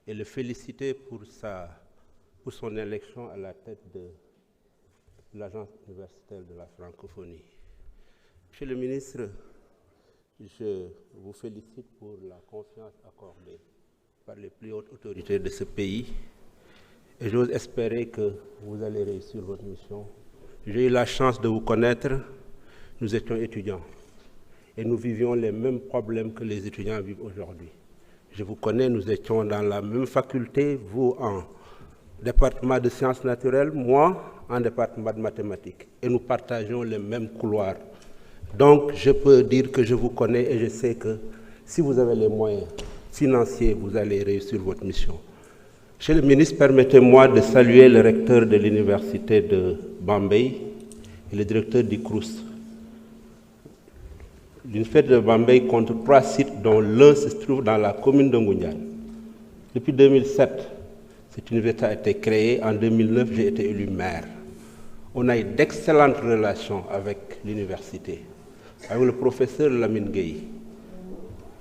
et le féliciter pour son élection à la tête de l'Agence universitaire de la francophonie. Monsieur le ministre, je vous félicite pour la confiance accordée par les plus hautes autorités de ce pays et j'ose espérer que vous allez réussir votre mission. J'ai eu la chance de vous connaître, nous étions étudiants et nous vivions les mêmes problèmes que les étudiants vivent aujourd'hui. Je vous connais, nous étions dans la même faculté, vous en département de sciences naturelles, moi en département de mathématiques et nous partageons les mêmes couloirs. Donc, je peux dire que je vous connais et je sais que si vous avez les moyens financiers, vous allez réussir votre mission. Monsieur le ministre, permettez-moi de saluer le recteur de l'université de Bambey et le directeur du CROUS. L'université de Bambey compte 3 sites dont l'un se trouve dans la commune de Ngoundiane. Depuis 2007, cette université a été créée. En 2009, j'ai été élu maire. On a eu d'excellentes relations avec l'université, avec le professeur Lamine Gueye,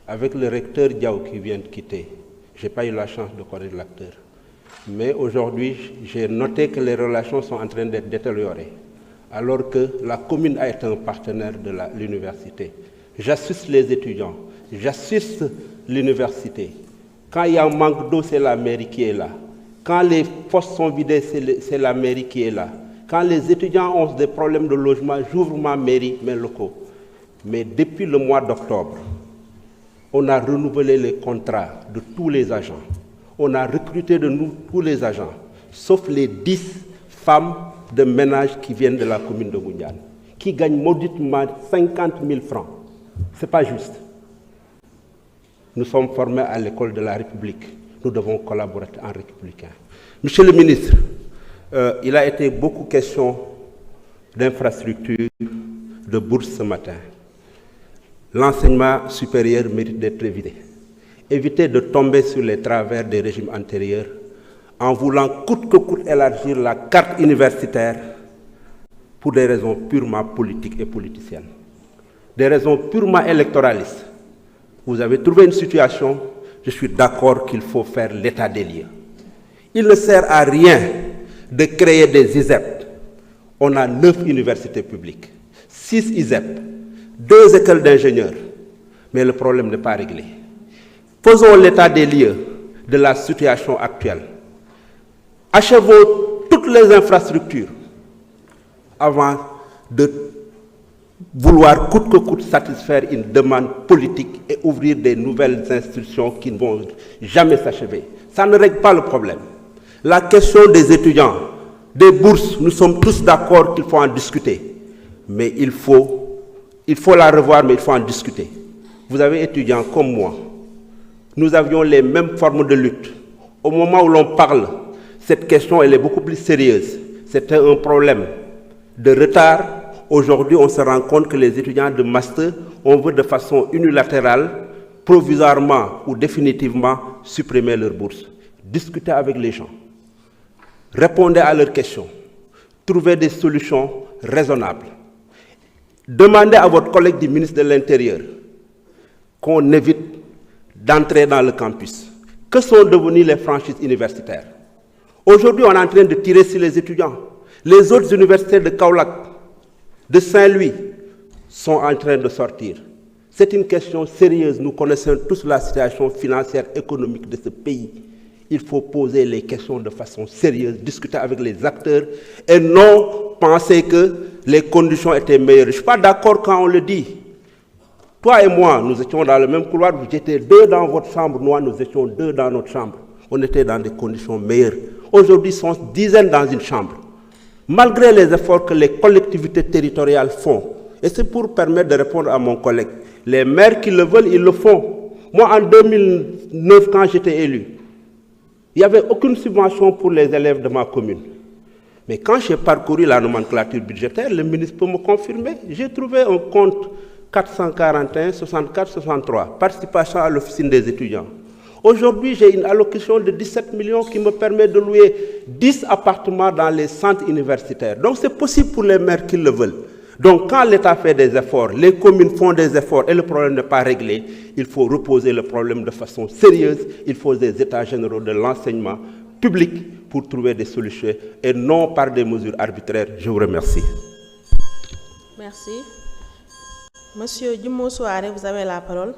avec le recteur Diaw qui vient de quitter. Je n'ai pas eu la chance de connaître l'acteur. Mais aujourd'hui, j'ai noté que les relations sont en train d'être détériorées, alors que la commune a été un partenaire de l'université. J'assiste les étudiants, j'assiste l'université. Quand il y a un manque d'eau, c'est la mairie qui est là. Quand les postes sont vidés, c'est la mairie qui est là. Quand les étudiants ont des problèmes de logement, j'ouvre ma mairie, mes locaux. Mais depuis le mois d'octobre, on a renouvelé les contrats de tous les agents. On a recruté de nous tous les agents, sauf les 10 femmes de ménage qui viennent de la commune de Ngoundiane, qui gagnent mauditement 50 000 francs. Ce n'est pas juste. Nous sommes formés à l'école de la République. Nous devons collaborer en républicain. Monsieur le ministre, il a été beaucoup question d'infrastructures, de bourses ce matin. L'enseignement supérieur mérite d'être évité. Évitez de tomber sur les travers des régimes antérieurs en voulant coûte que coûte élargir la carte universitaire pour des raisons purement politiques et politiciennes. Des raisons purement électoralistes. Vous avez trouvé une situation, je suis d'accord qu'il faut faire l'état des lieux. Il ne sert à rien de créer des ISEP. On a 9 universités publiques, 6 ISEP, 2 écoles d'ingénieurs, mais le problème n'est pas réglé. Faisons l'état des lieux de la situation actuelle. Achevons toutes les infrastructures avant de vouloir coûte que coûte satisfaire une demande politique et ouvrir des nouvelles institutions qui ne vont jamais s'achever. Ça ne règle pas le problème. La question des étudiants, des bourses, nous sommes tous d'accord qu'il faut en discuter. Mais il faut la revoir, mais il faut en discuter. Vous avez étudiants comme moi. Nous avions les mêmes formes de lutte. Au moment où l'on parle, cette question elle est beaucoup plus sérieuse. C'était un problème de retard. Aujourd'hui, on se rend compte que les étudiants de master, on veut de façon unilatérale, provisoirement ou définitivement supprimer leur bourse. Discutez avec les gens. Répondez à leurs questions. Trouvez des solutions raisonnables. Demandez à votre collègue du ministre de l'Intérieur qu'on évite d'entrer dans le campus. Que sont devenues les franchises universitaires? Aujourd'hui, on est en train de tirer sur les étudiants. Les autres universités de Kaolack, de Saint-Louis, sont en train de sortir. C'est une question sérieuse. Nous connaissons tous la situation financière, économique de ce pays. Il faut poser les questions de façon sérieuse, discuter avec les acteurs et non penser que les conditions étaient meilleures. Je ne suis pas d'accord quand on le dit. Toi et moi, nous étions dans le même couloir, vous étiez 2 dans votre chambre, nous étions 2 dans notre chambre. On était dans des conditions meilleures. Aujourd'hui, ils sont dizaines dans une chambre. Malgré les efforts que les collectivités territoriales font, et c'est pour permettre de répondre à mon collègue, les maires qui le veulent, ils le font. Moi, en 2009, quand j'étais élu, il n'y avait aucune subvention pour les élèves de ma commune. Mais quand j'ai parcouru la nomenclature budgétaire, le ministre peut me confirmer, j'ai trouvé un compte 441, 64, 63, participation à l'officine des étudiants. Aujourd'hui, j'ai une allocation de 17 millions qui me permet de louer 10 appartements dans les centres universitaires. Donc c'est possible pour les maires qui le veulent Donc quand l'État fait des efforts, les communes font des efforts et le problème n'est pas réglé, il faut reposer le problème de façon sérieuse, il faut des états généraux de l'enseignement public pour trouver des solutions et non par des mesures arbitraires. Je vous remercie. Merci. Monsieur Djumo Souare, vous avez la parole.